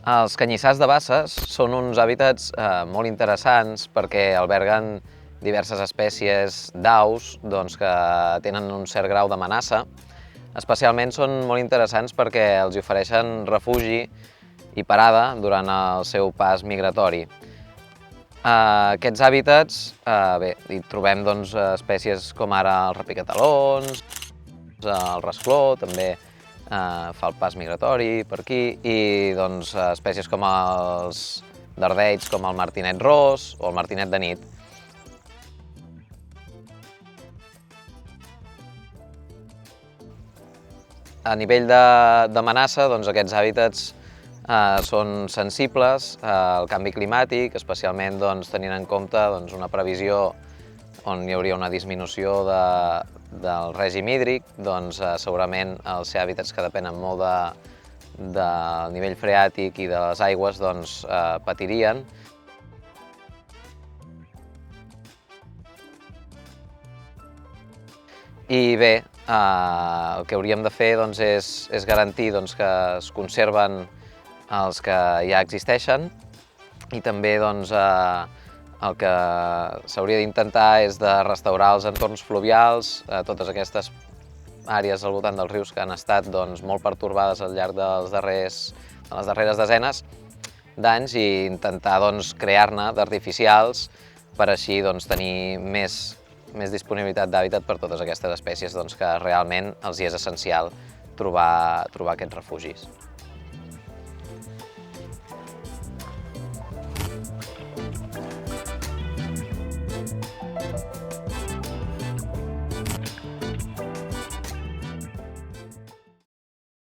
Els canyissars de basses són uns hàbitats molt interessants perquè alberguen diverses espècies d'aus que tenen un cert grau d'amenaça. Especialment són molt interessants perquè els ofereixen refugi i parada durant el seu pas migratori. Aquests hàbitats, hi trobem espècies com ara els rapicatalons, el rascló, també fa el pas migratori per aquí, i espècies com els dardells, com el martinet ros o el martinet de nit. A nivell d'amenaça, aquests hàbitats són sensibles al canvi climàtic, especialment tenint en compte una previsió on hi hauria una disminució del règim hídric, segurament els ser hàbitats que depenen molt del nivell freàtic i de les aigües patirien. I bé, el que hauríem de fer és garantir que es conserven els que ja existeixen i també el que s'hauria d'intentar és de restaurar els entorns fluvials, totes aquestes àrees al voltant dels rius que han estat molt pertorbades al llarg de les darreres desenes d'anys i intentar crear-ne d'artificials per així tenir més disponibilitat d'hàbitat per totes aquestes espècies que realment els hi és essencial trobar aquests refugis.